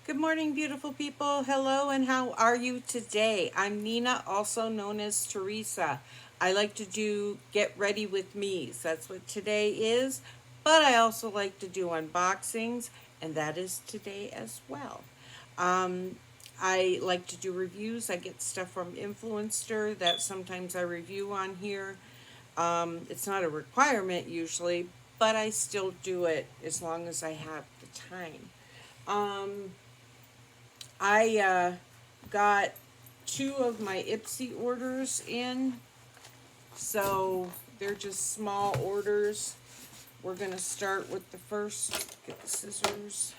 Good morning, beautiful people. Hello, and how are you today? I'm Nina, also known as Teresa. I like to do get ready with me's. That's what today is. But I also like to do unboxings, and that is today as well. Um, I like to do reviews. I get stuff from Influencer that sometimes I review on here. It's not a requirement usually, but I still do it as long as I have the time. Um, I got two of my Ipsy orders in, so they're just small orders. We're going to start with the first. Get the scissors.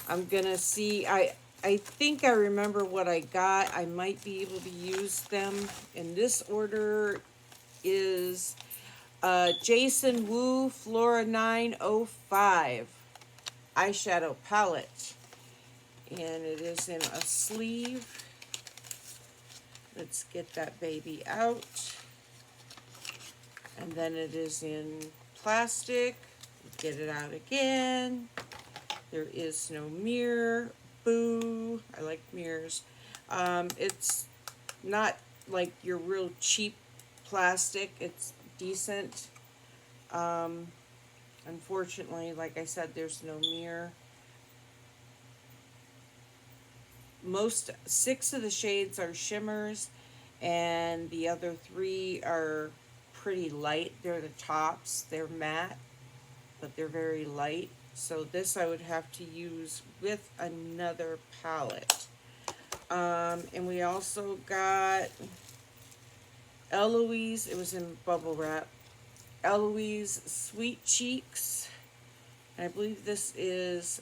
I'm going to see. I think I remember what I got. I might be able to use them. And this order is Jason Wu Flora 905 eyeshadow palette. And it is in a sleeve. Let's get that baby out. And then it is in plastic. Get it out again. There is no mirror. Boo. I like mirrors. It's not like your real cheap plastic. It's decent. Unfortunately, like I said, there's no mirror. Six of the shades are shimmers, and the other three are pretty light. They're the tops. They're matte, but they're very light. So this I would have to use with another palette. And we also got Eloise. It was in bubble wrap. Eloise Sweet Cheeks. And I believe this is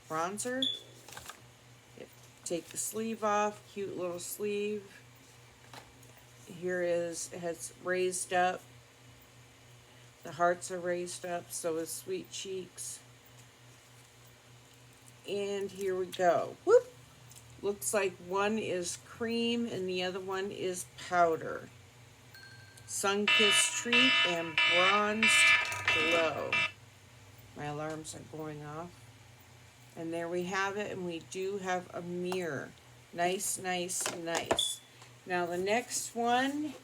bronzer. Take the sleeve off. Cute little sleeve. Here it has raised up. The hearts are raised up, so is Sweet Cheeks. And here we go. Whoop! Looks like one is cream and the other one is powder. Sun-Kissed Treat and Bronzed Glow. My alarms are going off. And there we have it, and we do have a mirror. Nice, nice, nice. Now the next one,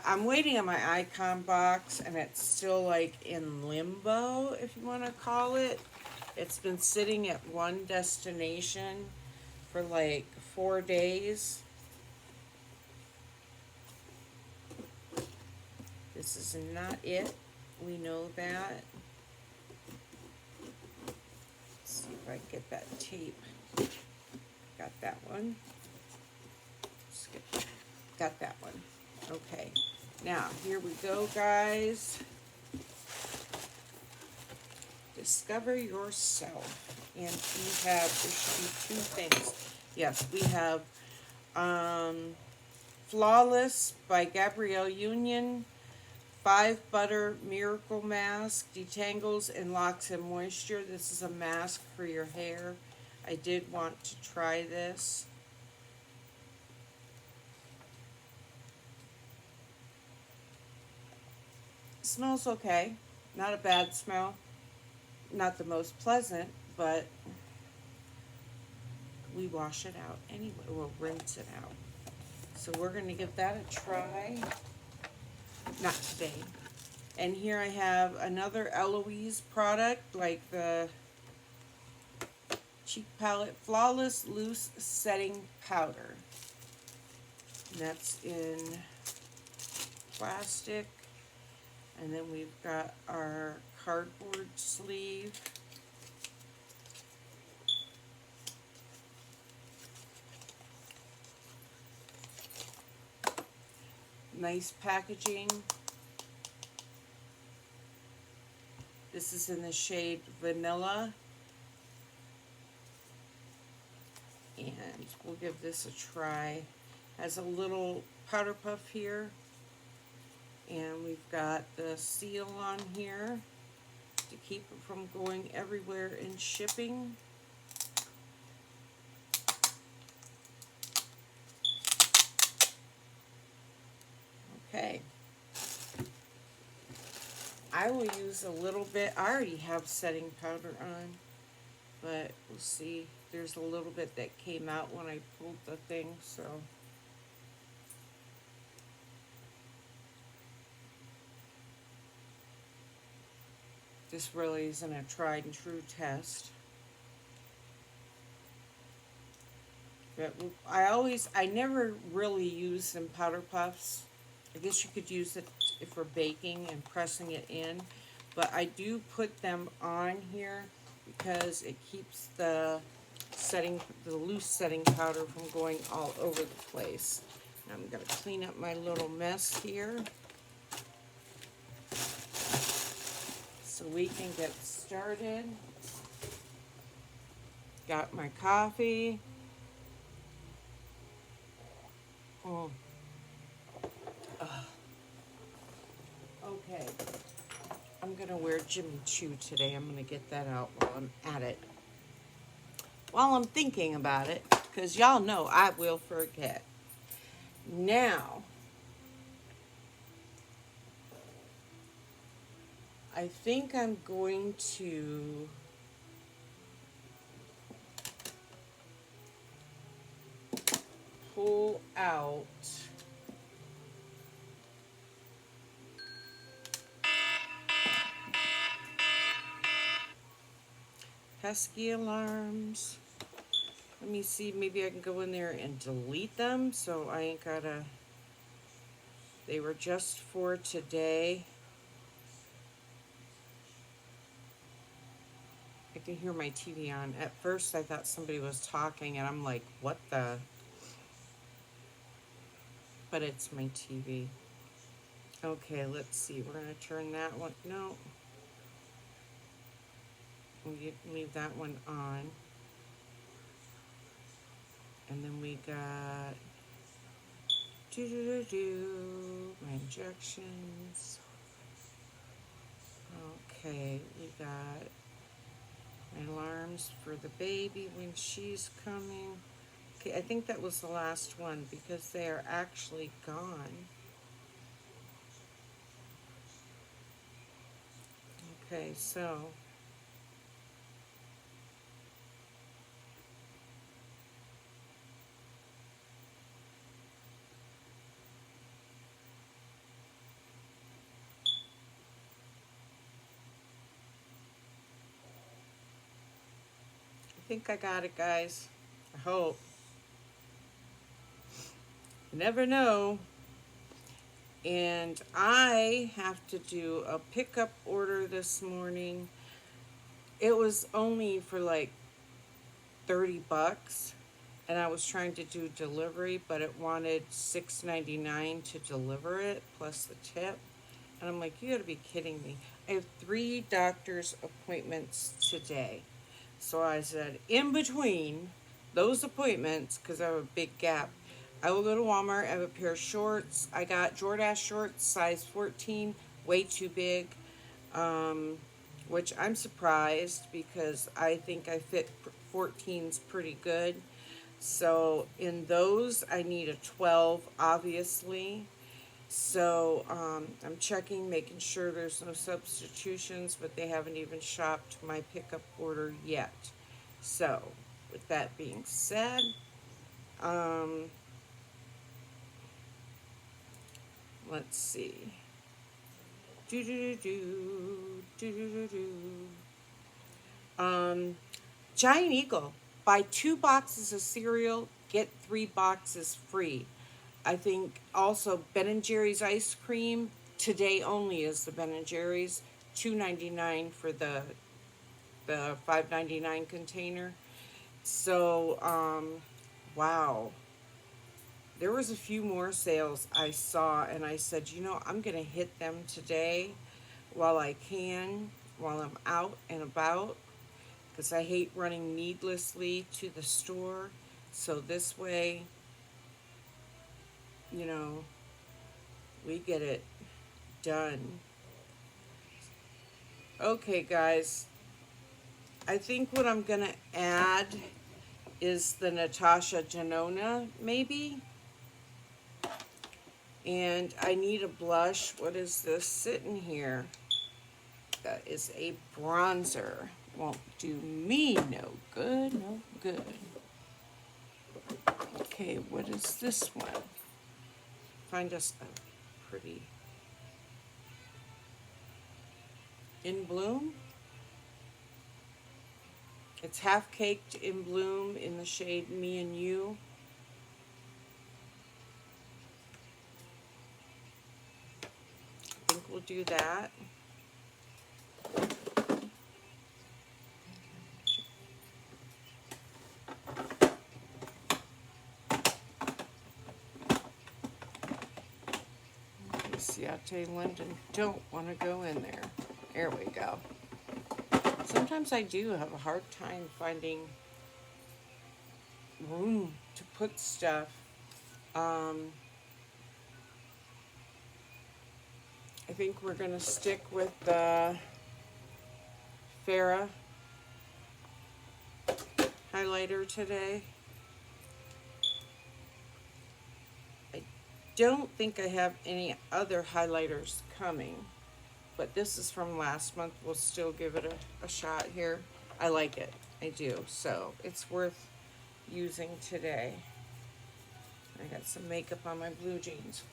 I'm waiting on my icon box, and it's still like in limbo, if you want to call it. It's been sitting at one destination for like 4 days. This is not it. We know that. Let's see if I can get that tape. Got that one. Got that one. Okay. Now, here we go, guys. Discover yourself. And we have, there should be two things. Yes, we have Flawless by Gabrielle Union. 5 Butter Miracle Mask. Detangles and locks in moisture. This is a mask for your hair. I did want to try this. Smells okay. Not a bad smell. Not the most pleasant, but we wash it out anyway. We'll rinse it out. So we're going to give that a try. Not today. And here I have another Eloise product, like the Cheek Palette Flawless Loose Setting Powder. And that's in plastic. And then we've got our cardboard sleeve. Nice packaging. This is in the shade Vanilla. And we'll give this a try. Has a little powder puff here. And we've got the seal on here to keep it from going everywhere in shipping. Okay. I will use a little bit. I already have setting powder on, but we'll see. There's a little bit that came out when I pulled the thing, so. This really isn't a tried and true test. But I never really use some powder puffs. I guess you could use it if we're baking and pressing it in. But I do put them on here because it keeps the loose setting powder from going all over the place. I'm going to clean up my little mess here so we can get started. Got my coffee. Oh. Okay. I'm going to wear Jimmy Choo today. I'm going to get that out while I'm at it. While I'm thinking about it, because y'all know I will forget. Now, I think I'm going to pull out pesky alarms. Let me see, maybe I can go in there and delete them so I ain't gotta. They were just for today. I can hear my TV on. At first I thought somebody was talking and I'm like, what the? But it's my TV. Okay, let's see. We're going to turn that one. No. We'll leave that one on. And then we got my injections. Okay, we got my alarms for the baby when she's coming. Okay, I think that was the last one because they are actually gone. Okay, so I think I got it, guys. I hope. You never know. And I have to do a pickup order this morning. It was only for like 30 bucks, and I was trying to do delivery, but it wanted $6.99 to deliver it plus the tip. And I'm like, you gotta be kidding me. I have 3 doctor's appointments today. So I said, in between those appointments, because I have a big gap, I will go to Walmart. I have a pair of shorts. I got Jordache shorts, size 14, way too big, which I'm surprised because I think I fit 14s pretty good. So in those, I need a 12, obviously. So I'm checking, making sure there's no substitutions, but they haven't even shopped my pickup order yet. So with that being said, let's see. Do do do do do do do. Giant Eagle. Buy 2 boxes of cereal, get 3 boxes free. I think also Ben and Jerry's ice cream today only is the Ben and Jerry's $2.99 for the $5.99 container. So wow, there was a few more sales I saw, and I said, you know, I'm gonna hit them today while I can, while I'm out and about, because I hate running needlessly to the store. So this way, you know, we get it done. Okay, guys, I think what I'm gonna add is the Natasha Denona, maybe. And I need a blush. What is this sitting here? that is a bronzer. Won't do me no good, no good. Okay, what is this one? Find us a pretty In Bloom. It's half caked in bloom in the shade Me and You. I think we'll do that. Ciate London don't want to go in there. There we go. Sometimes I do have a hard time finding room to put stuff. I think we're going to stick with the Farrah highlighter today. I don't think I have any other highlighters coming, but this is from last month. We'll still give it a shot here. I like it. I do. So it's worth using today. I got some makeup on my blue jeans.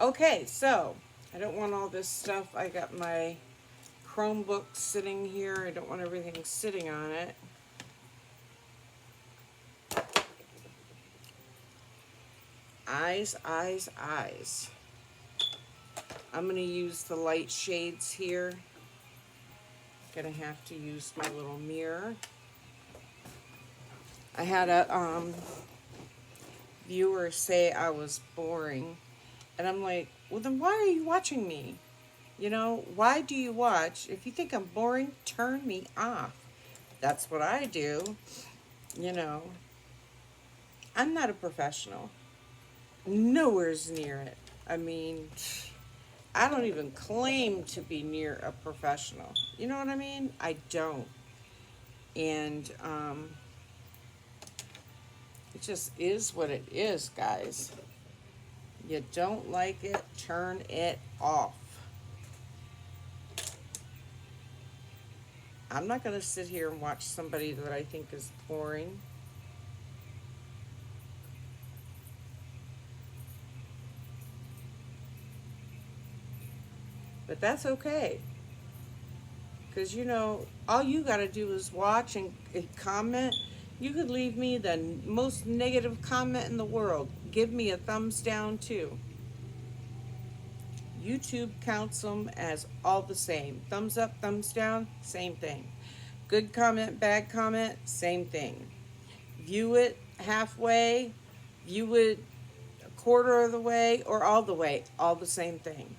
Okay, so I don't want all this stuff. I got my Chromebook sitting here. I don't want everything sitting on it. Eyes, eyes, eyes. I'm going to use the light shades here. Gonna have to use my little mirror. I had a viewer say I was boring, and I'm like, well, then why are you watching me? You know, why do you watch? If you think I'm boring, turn me off. That's what I do. You know, I'm not a professional. Nowhere's near it. I mean, I don't even claim to be near a professional. You know what I mean? I don't. And it just is what it is, guys. You don't like it, turn it off. I'm not going to sit here and watch somebody that I think is boring. But that's okay. Because, you know, all you got to do is watch and comment. You could leave me the most negative comment in the world. Give me a thumbs down, too. YouTube counts them as all the same. Thumbs up, thumbs down, same thing. Good comment, bad comment, same thing. View it halfway, view it a quarter of the way, or all the way, all the same thing.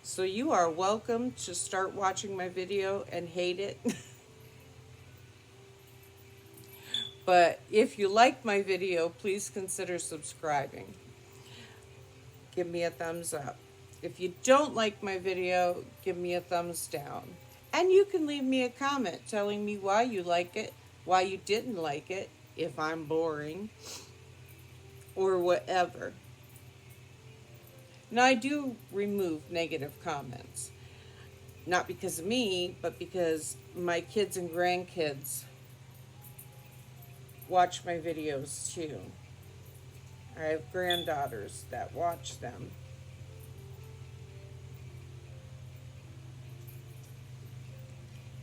So you are welcome to start watching my video and hate it. But if you like my video, please consider subscribing. Give me a thumbs up. If you don't like my video, give me a thumbs down. And you can leave me a comment telling me why you like it, why you didn't like it, if I'm boring, or whatever. Now, I do remove negative comments. Not because of me, but because my kids and grandkids watch my videos too. I have granddaughters that watch them.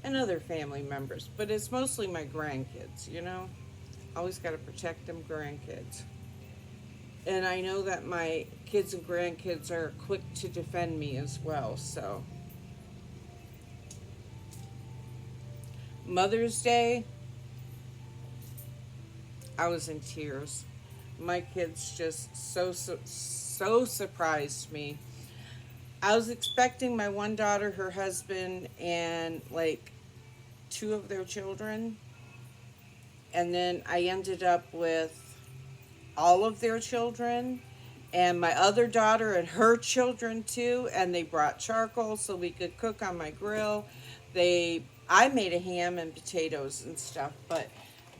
And other family members, but it's mostly my grandkids, you know? Always got to protect them grandkids. And I know that my kids and grandkids are quick to defend me as well, so. Mother's Day, I was in tears. My kids just so surprised me. I was expecting my one daughter, her husband, and like 2 of their children. And then I ended up with all of their children and my other daughter and her children too, and they brought charcoal so we could cook on my grill. I made a ham and potatoes and stuff, but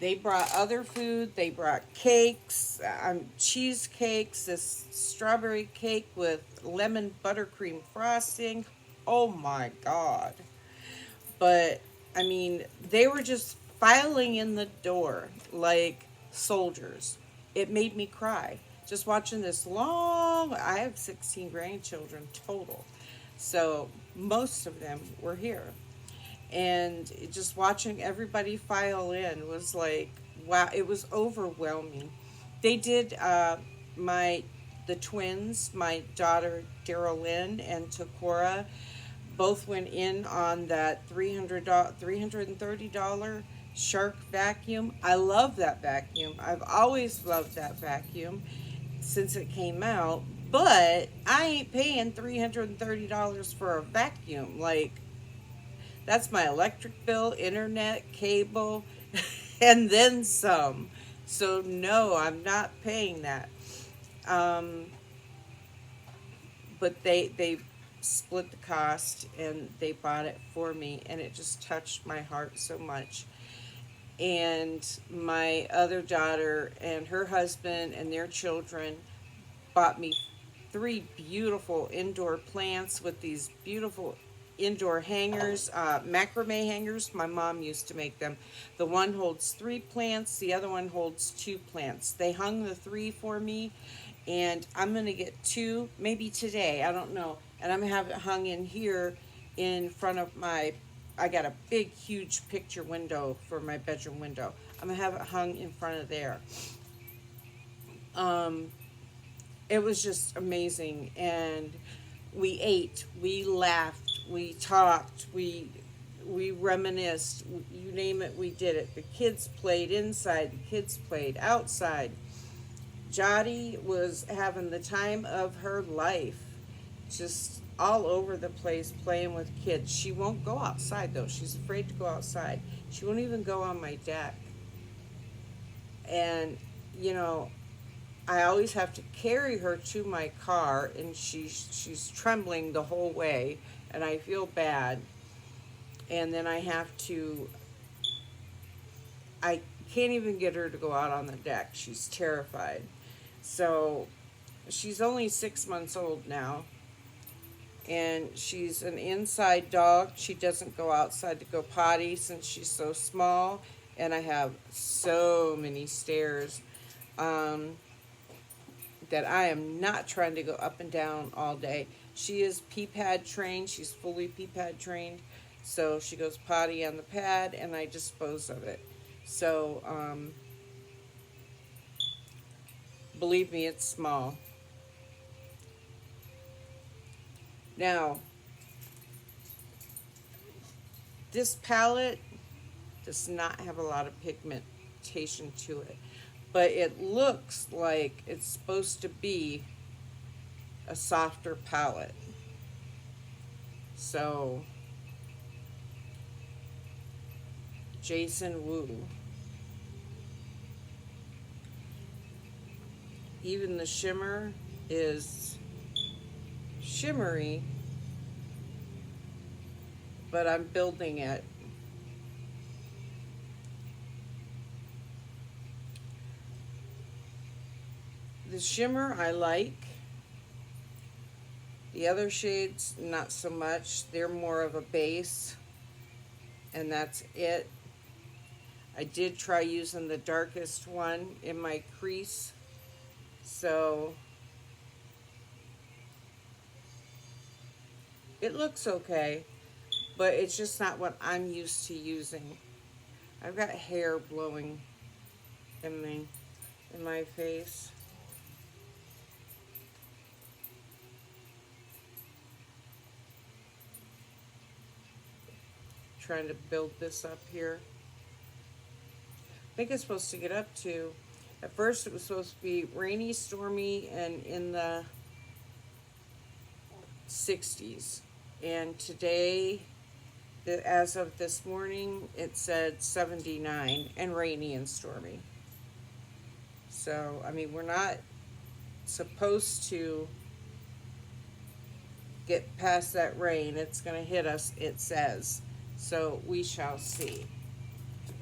They brought other food. They brought cakes, cheesecakes, this strawberry cake with lemon buttercream frosting. Oh my God. But, I mean, they were just filing in the door like soldiers. It made me cry. Just watching this long, I have 16 grandchildren total. So most of them were here, and just watching everybody file in was like, wow, it was overwhelming. They did my the twins, my daughter Daryl Lynn and Takora, both went in on that $330 Shark vacuum. I love that vacuum. I've always loved that vacuum since it came out, but I ain't paying $330 for a vacuum. Like, that's my electric bill, internet, cable, and then some. So no, I'm not paying that. Um, but they split the cost and they bought it for me, and it just touched my heart so much. And my other daughter and her husband and their children bought me three beautiful indoor plants with these beautiful indoor hangers, macrame hangers. My mom used to make them. The one holds three plants, the other one holds two plants. They hung the three for me, and I'm going to get two, maybe today, I don't know. And I'm going to have it hung in here in front of my, I got a big, huge picture window for my bedroom window. I'm going to have it hung in front of there. Um, it was just amazing, and we ate, we laughed, we talked, we reminisced, you name it, we did it. The kids played inside, the kids played outside. Jody was having the time of her life, just all over the place playing with kids. She won't go outside though, she's afraid to go outside. She won't even go on my deck. And you know, I always have to carry her to my car, and she's trembling the whole way, and I feel bad. And then I can't even get her to go out on the deck. She's terrified. So she's only 6 months old now, and she's an inside dog. She doesn't go outside to go potty since she's so small, and I have so many stairs. Um, that I am not trying to go up and down all day. She is pee pad trained. She's fully pee pad trained. So she goes potty on the pad, and I dispose of it. So, believe me, it's small. Now, this palette does not have a lot of pigmentation to it, but it looks like it's supposed to be a softer palette. So, Jason Wu. Even the shimmer is shimmery, but I'm building it. The shimmer I like. The other shades, not so much. They're more of a base, and that's it. I did try using the darkest one in my crease, so it looks okay, but it's just not what I'm used to using. I've got hair blowing in my face. Trying to build this up here. I think it's supposed to get up to, at first it was supposed to be rainy, stormy, and in the 60s. And today, as of this morning, it said 79 and rainy and stormy. So, I mean, we're not supposed to get past that rain. It's going to hit us, it says. So, we shall see.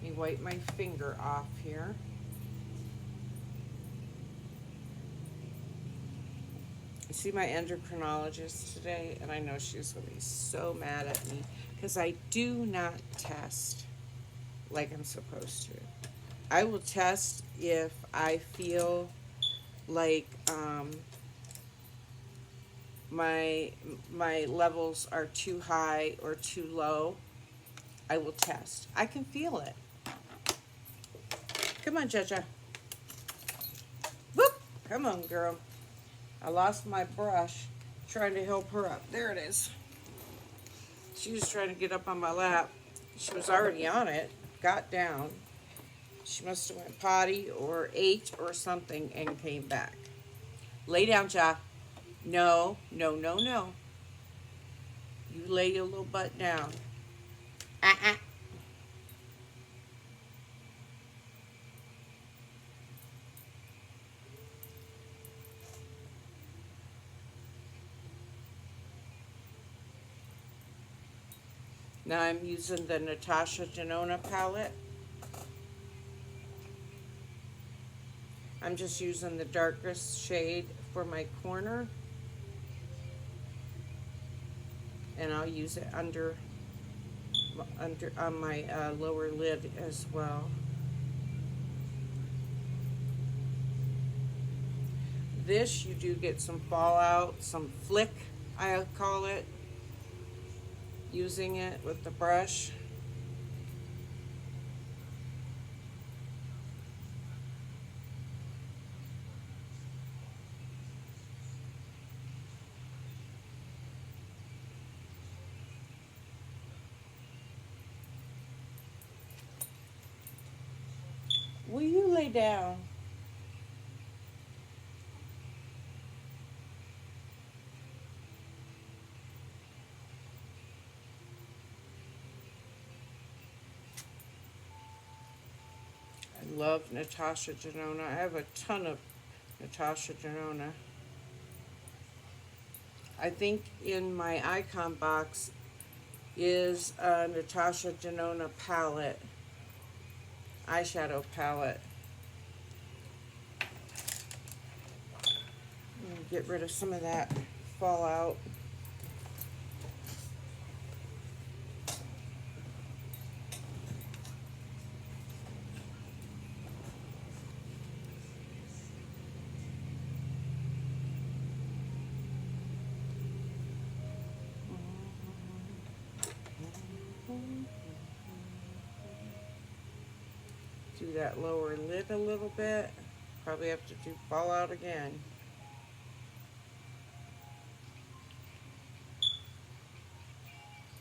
Let me wipe my finger off here. I see my endocrinologist today, and I know she's going to be so mad at me because I do not test like I'm supposed to. I will test if I feel like my my levels are too high or too low. I will test. I can feel it. Come on, Jaja. Whoop! Come on, girl. I lost my brush trying to help her up. There it is. She was trying to get up on my lap. She was already on it, got down. She must have went potty or ate or something and came back. Lay down, Ja. No, no, no, no. You lay your little butt down. Uh-uh. Now I'm using the Natasha Denona palette. I'm just using the darkest shade for my corner. And I'll use it under on my lower lid as well. This, you do get some fallout, some flick, I call it, using it with the brush. Will you lay down? I love Natasha Denona. I have a ton of Natasha Denona. I think in my icon box is a Natasha Denona palette, eyeshadow palette. Get rid of some of that fallout. Do that lower lid a little bit. Probably have to do fallout again.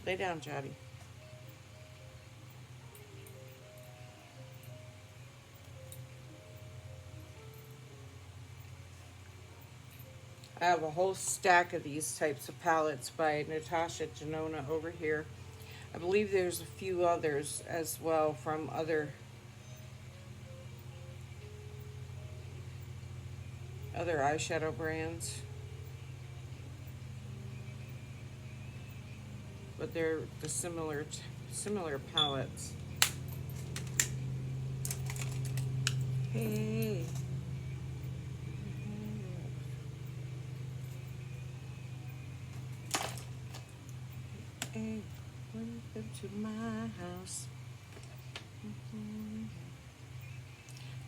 Lay down, Jody. I have a whole stack of these types of palettes by Natasha Denona over here. I believe there's a few others as well from other eyeshadow brands. But they're the similar palettes. Hey. Hey, welcome to my house.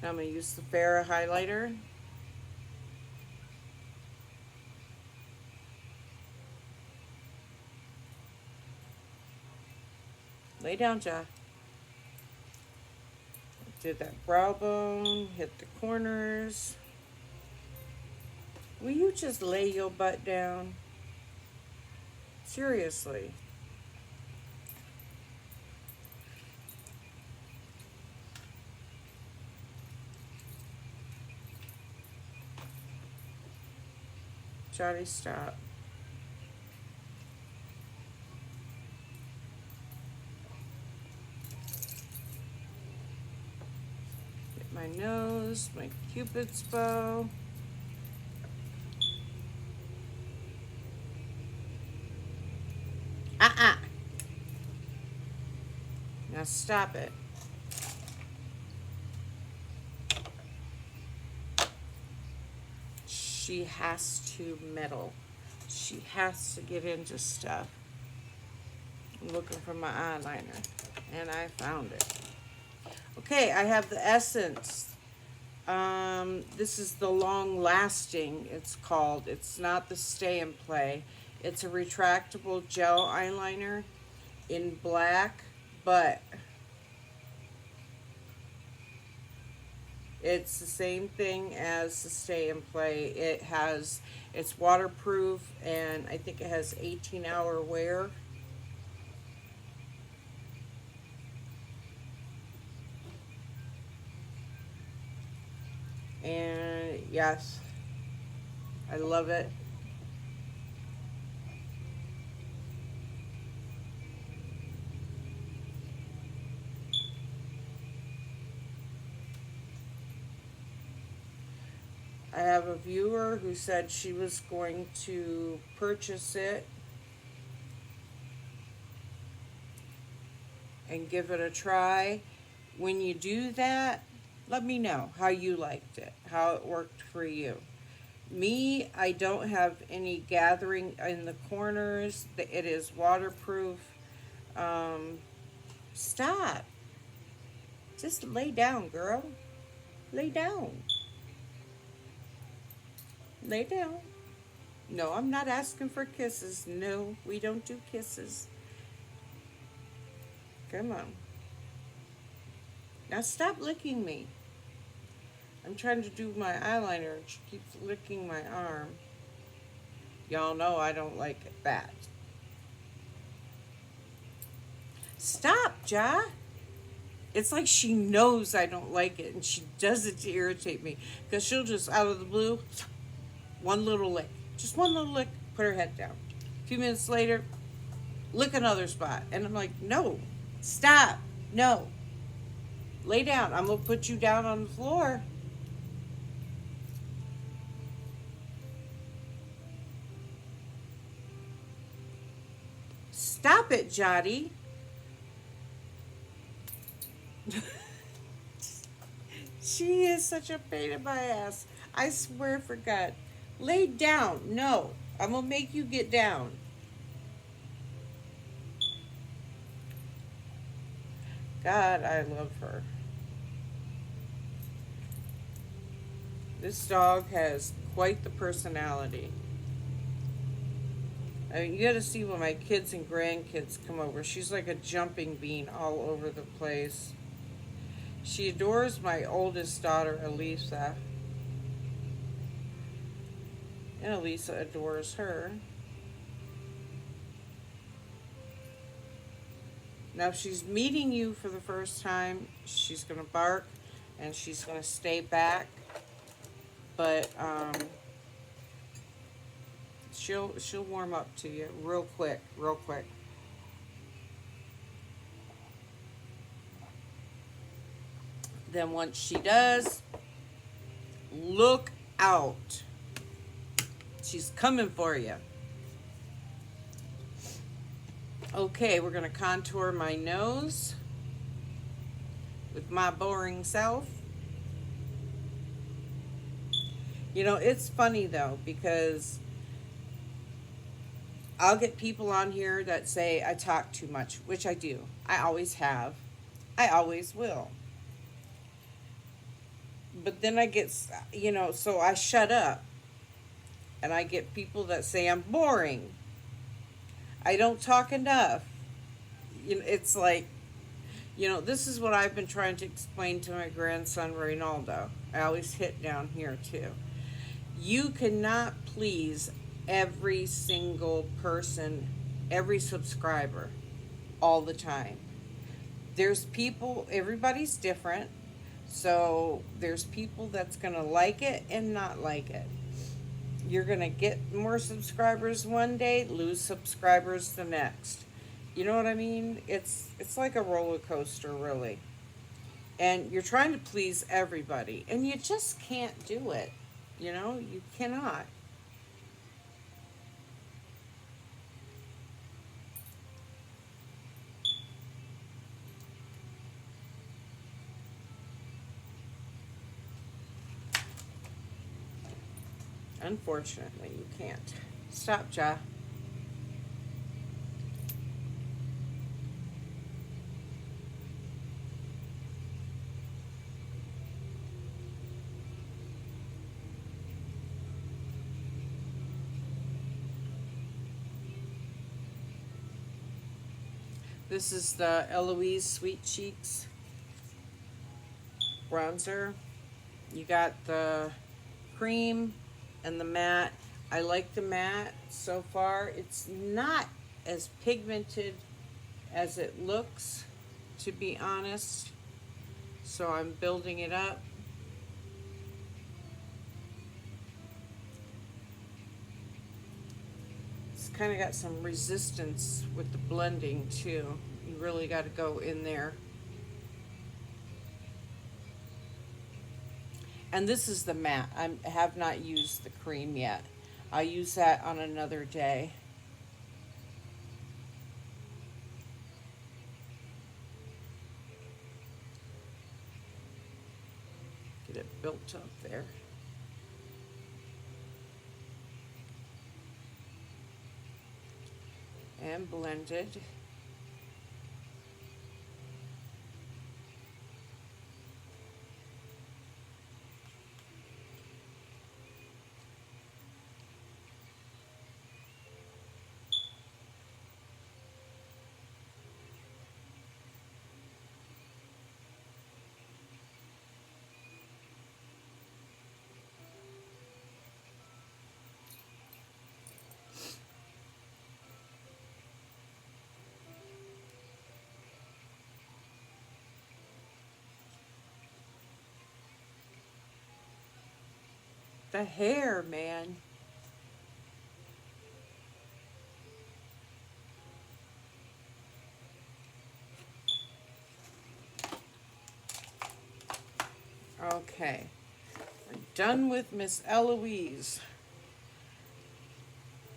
Now I'm going to use the Farrah highlighter. Lay down, Ja. Did that brow bone, hit the corners. Will you just lay your butt down? Seriously. Johnny, stop. Get my nose, my Cupid's bow. Uh-uh. Now stop it. She has to meddle. She has to get into stuff. I'm looking for my eyeliner, and I found it. Okay, I have the Essence. This is the Long Lasting, it's called. It's not the Stay and Play. It's a retractable gel eyeliner in black, but it's the same thing as the Stay and Play. It's waterproof, and I think it has 18-hour wear. And yes, I love it. I have a viewer who said she was going to purchase it and give it a try. When you do that, let me know how you liked it, how it worked for you. Me, I don't have any gathering in the corners. It is waterproof. Um, Stop. Just lay down, girl. Lay down. Lay down. No, I'm not asking for kisses. No, we don't do kisses. Come on. Now stop licking me. I'm trying to do my eyeliner and she keeps licking my arm. Y'all know I don't like that. Stop, Ja. It's like she knows I don't like it and she does it to irritate me. Because she'll just, out of the blue, one little lick. Just one little lick, put her head down. A few minutes later, lick another spot. And I'm like, no, stop, no. Lay down. I'm going to put you down on the floor. Stop it, Jotty. She is such a pain in my ass. I swear for God. Lay down. No. I'm going to make you get down. God, I love her. This dog has quite the personality. I mean, you gotta see when my kids and grandkids come over. She's like a jumping bean all over the place. She adores my oldest daughter, Elisa. And Elisa adores her. Now, if she's meeting you for the first time, she's gonna bark and she's gonna stay back. But she'll warm up to you real quick, real quick. Then once she does, look out. She's coming for you. Okay, we're going to contour my nose with my boring self. You know, it's funny though, because I'll get people on here that say I talk too much, which I do. I always have. I always will. But then I get, so I shut up. And I get people that say I'm boring. I don't talk enough. It's like, this is what I've been trying to explain to my grandson, Reynaldo. I always hit down here too. You cannot please every single person, every subscriber, all the time. There's people, everybody's different. So there's people that's going to like it and not like it. You're going to get more subscribers one day, lose subscribers the next. You know what I mean? It's like a roller coaster, really. And you're trying to please everybody, and you just can't do it. You cannot. Unfortunately, you can't. Stop, Ja. This is the Eloise Sweet Cheeks bronzer. You got the cream and the matte. I like the matte so far. It's not as pigmented as it looks, to be honest. So I'm building it up. It's kind of got some resistance with the blending too. You really got to go in there. And this is the matte. I have not used the cream yet. I'll use that on another day. Get it built up there. And blended. The hair, man. Okay. We're done with Miss Eloise.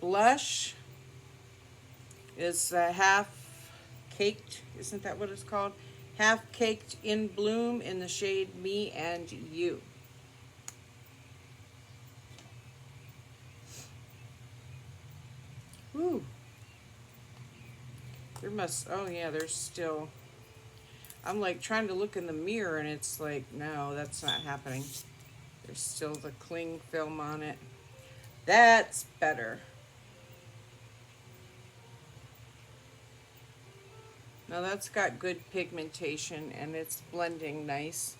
Blush is half caked. Isn't that what it's called? Half caked in bloom in the shade Me and You. Woo. There must, oh yeah, there's still, I'm like trying to look in the mirror and it's like, no, that's not happening. There's still the cling film on it. That's better. Now that's got good pigmentation and it's blending nice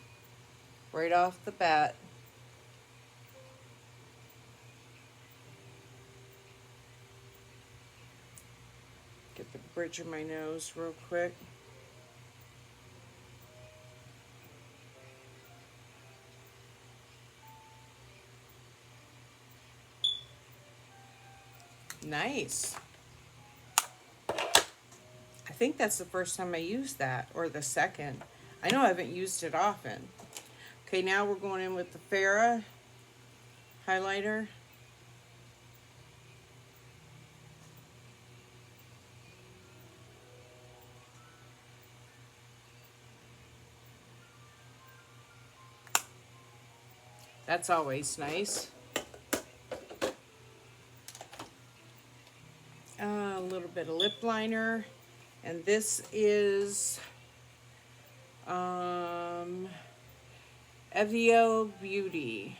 right off the bat. Get the bridge of my nose real quick. Nice. I think that's the first time I used that, or the second. I know I haven't used it often. Okay, now we're going in with the Farrah highlighter. That's always nice. A little bit of lip liner. And this is Evio Beauty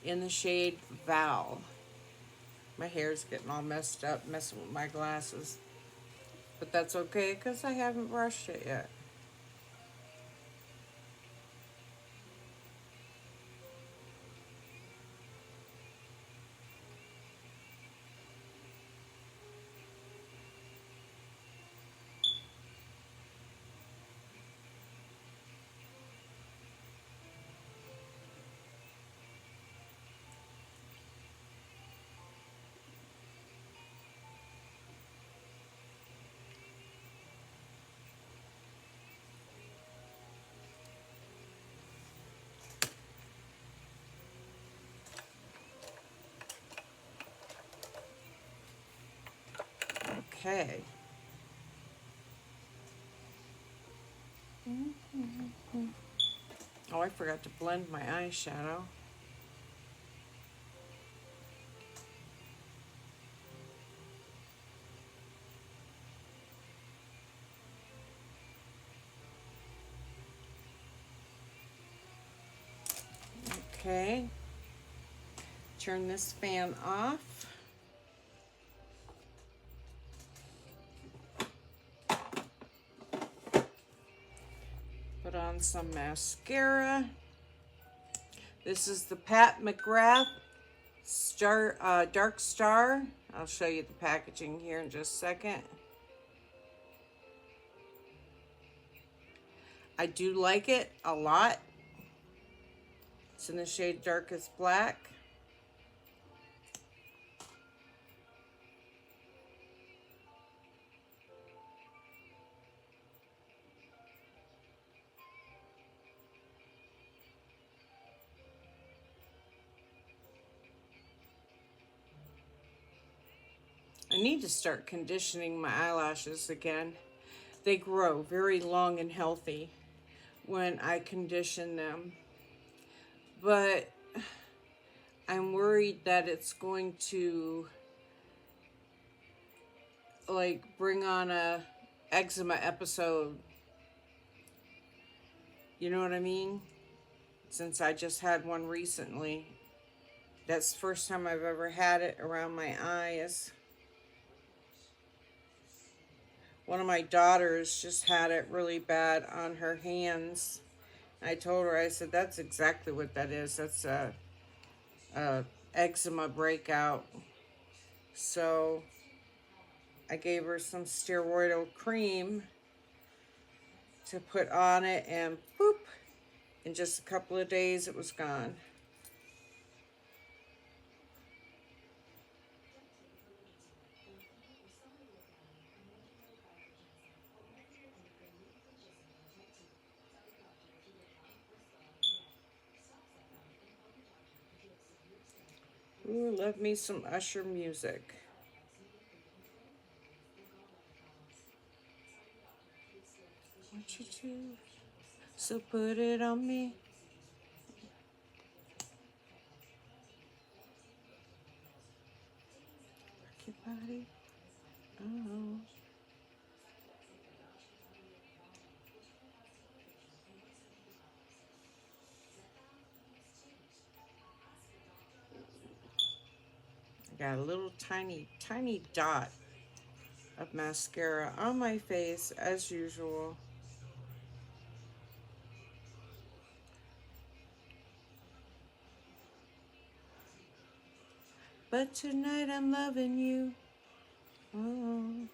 in the shade Val. My hair's getting all messed up, messing with my glasses. But that's okay, because I haven't brushed it yet. Okay. Oh, I forgot to blend my eyeshadow. Okay. Turn this fan off. Put on some mascara. This is the Pat McGrath Dark Star. I'll show you the packaging here in just a second. I do like it a lot. It's in the shade Darkest Black. I need to start conditioning my eyelashes again. They grow very long and healthy when I condition them. But I'm worried that it's going to like bring on a eczema episode. You know what I mean? Since I just had one recently. That's the first time I've ever had it around my eyes. One of my daughters just had it really bad on her hands. I told her, I said, that's exactly what that is. That's a eczema breakout. So I gave her some steroidal cream to put on it, and boop, in just a couple of days it was gone. Ooh, love me some Usher music. What you do? So put it on me. Rock your body. Oh. I got a little tiny dot of mascara on my face as usual. But tonight I'm loving you. Oh.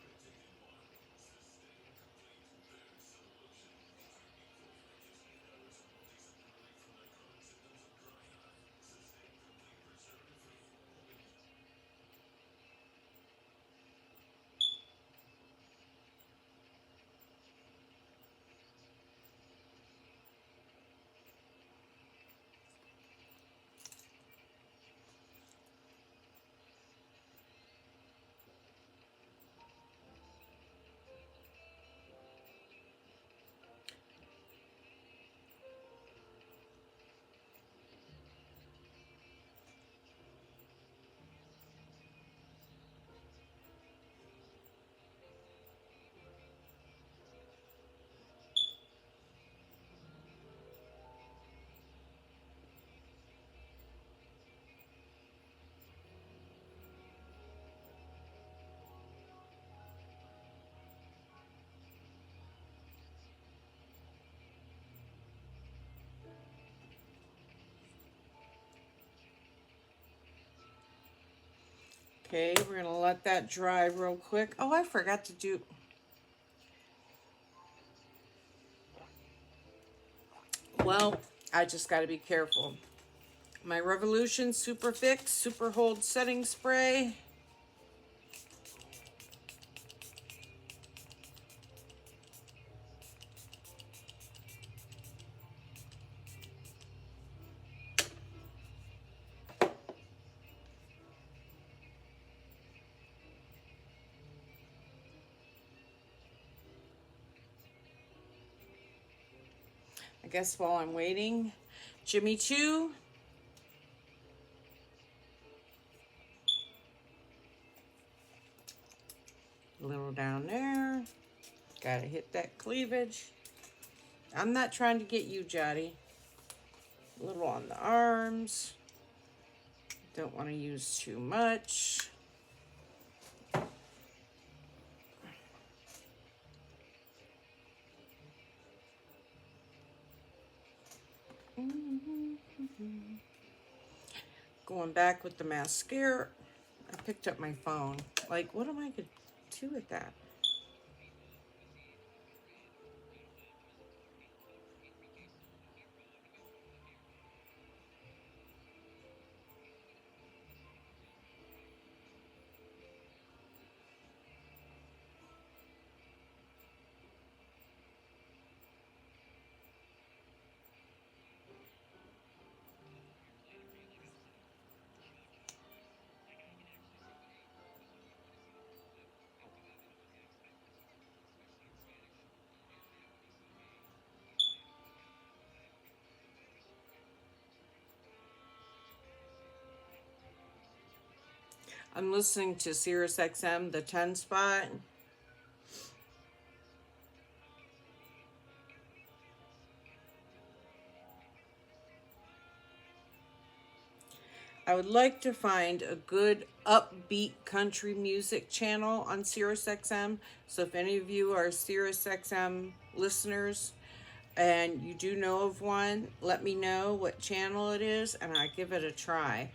Okay, we're going to let that dry real quick. Oh, I forgot to do... Well, I just got to be careful. My Revolution Super Fix Super Hold Setting Spray. I guess while I'm waiting, Jimmy Choo. A little down there. Gotta hit that cleavage. I'm not trying to get you, Jotty. A little on the arms. Don't want to use too much. Going back with the mascara. I picked up my phone. Like, what am I going to do with that? I'm listening to Sirius XM, the 10 spot. I would like to find a good upbeat country music channel on Sirius XM. So if any of you are Sirius XM listeners and you do know of one, let me know what channel it is and I give it a try.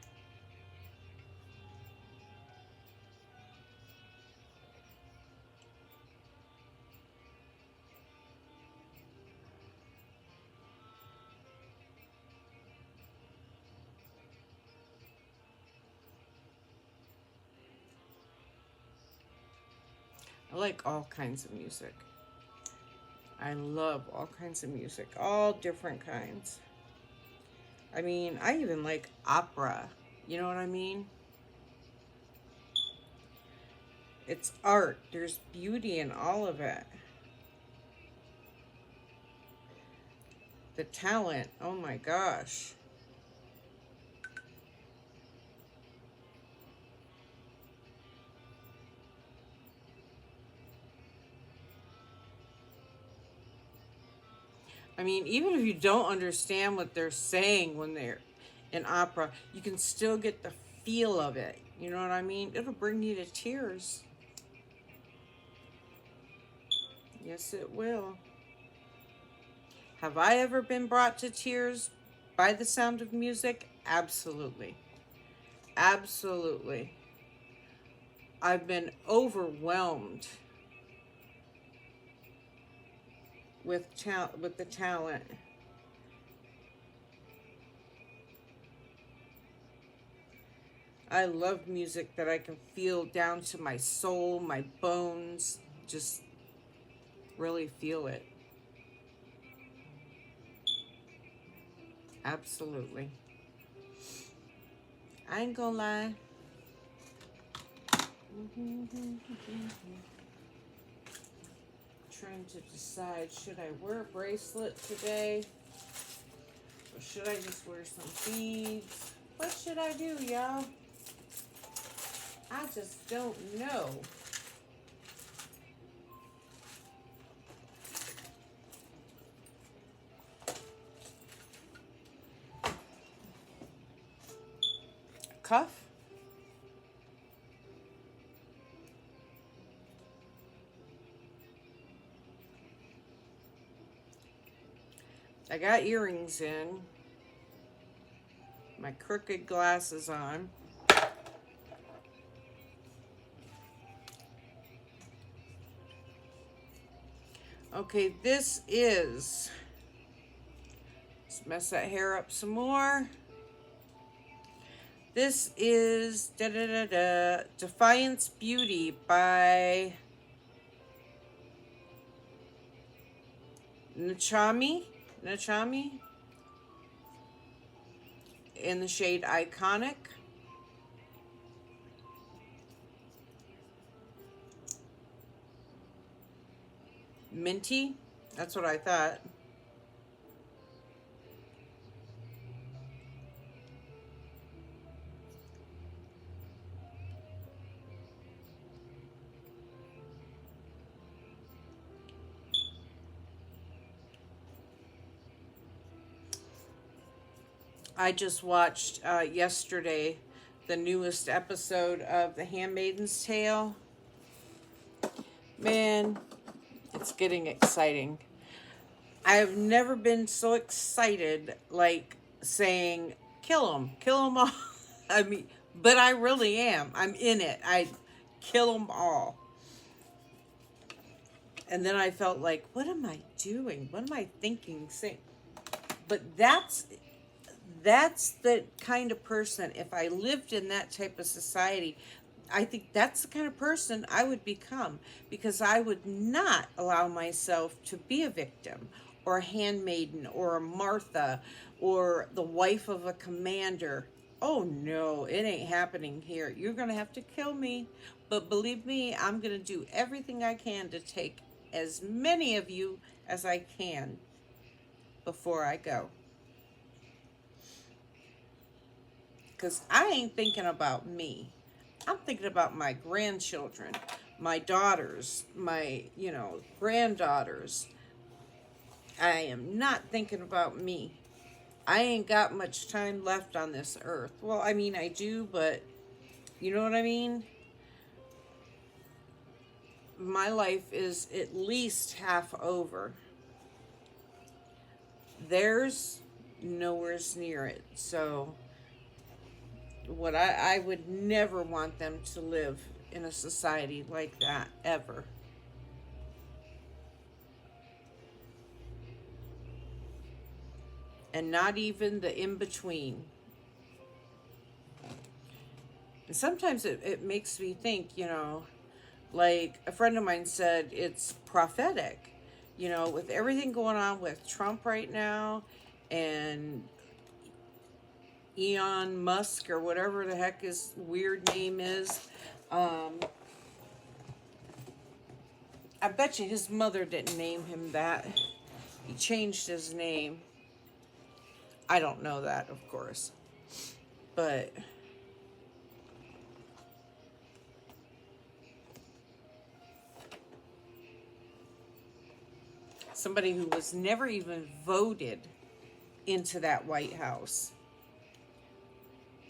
I like all kinds of music. I love all kinds of music, all different kinds. I mean, I even like opera. You know what I mean? It's art. There's beauty in all of it. The talent, oh my gosh. I mean, even if you don't understand what they're saying when they're in opera, you can still get the feel of it. You know what I mean? It'll bring you to tears. Yes, it will. Have I ever been brought to tears by the sound of music? Absolutely. Absolutely. I've been overwhelmed with the talent. I love music that I can feel down to my soul, my bones, just really feel it. Absolutely. I ain't gonna lie. Trying to decide, should I wear a bracelet today? Or should I just wear some beads? What should I do, y'all? I just don't know. Cuff? I got earrings in. My crooked glasses on. Okay, this is... Let's mess that hair up some more. This is Defiance Beauty by Nachami in the shade Iconic. Minty, that's what I thought. I just watched yesterday the newest episode of The Handmaid's Tale. Man, it's getting exciting. I have never been so excited, like saying, kill them all. I mean, but I really am. I'm in it. I kill them all. And then I felt like, what am I doing? What am I thinking? But that's the kind of person, if I lived in that type of society, I think that's the kind of person I would become, because I would not allow myself to be a victim or a handmaiden or a Martha or the wife of a commander. Oh no, it ain't happening here. You're going to have to kill me. But believe me, I'm going to do everything I can to take as many of you as I can before I go. Because I ain't thinking about me. I'm thinking about my grandchildren, my daughters, my, granddaughters. I am not thinking about me. I ain't got much time left on this earth. Well, I mean, I do, but you know what I mean? My life is at least half over. Theirs, nowhere's near it. So, I would never want them to live in a society like that, ever. And not even the in between. And sometimes it makes me think, like a friend of mine said, it's prophetic, with everything going on with Trump right now and Elon Musk or whatever the heck his weird name is. I bet you his mother didn't name him that. He changed his name. I don't know that, of course. But somebody who was never even voted into that White House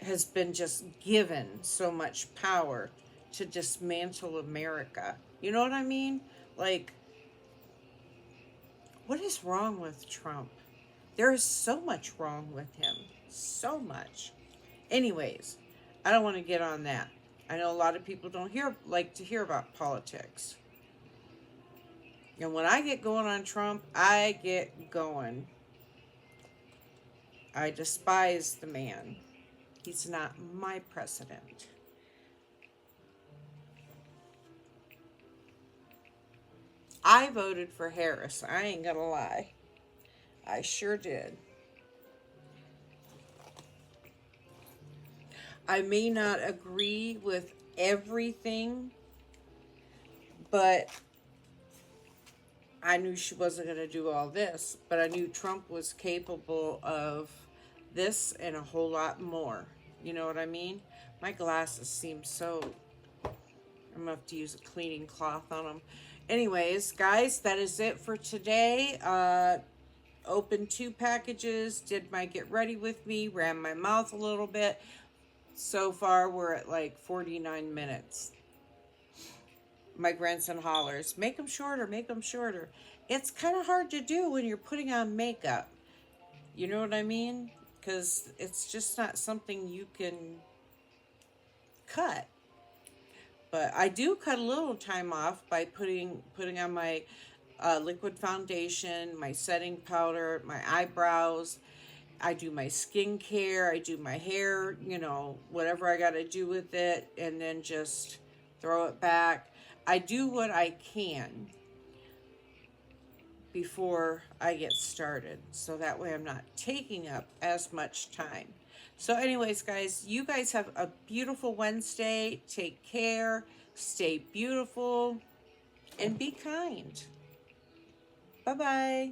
has been just given so much power to dismantle America. You know what I mean? Like, what is wrong with Trump? There is so much wrong with him. So much. Anyways, I don't want to get on that. I know a lot of people don't like to hear about politics. And when I get going on Trump, I get going. I despise the man. He's not my president. I voted for Harris. I ain't gonna lie. I sure did. I may not agree with everything, but I knew she wasn't going to do all this. But I knew Trump was capable of this and a whole lot more. You know what I mean? My glasses seem so... I'm going to have to use a cleaning cloth on them. Anyways, guys, that is it for today. Opened 2 packages, did my get ready with me, ran my mouth a little bit. So far, we're at like 49 minutes. My grandson hollers, make them shorter, make them shorter. It's kind of hard to do when you're putting on makeup. You know what I mean? Because it's just not something you can cut. But I do cut a little time off by putting on my liquid foundation, my setting powder, my eyebrows. I do my skincare, I do my hair, whatever I got to do with it, and then just throw it back. I do what I can before I get started, so that way I'm not taking up as much time. So anyways, guys, you guys have a beautiful Wednesday. Take care, stay beautiful, and be kind. Bye-bye.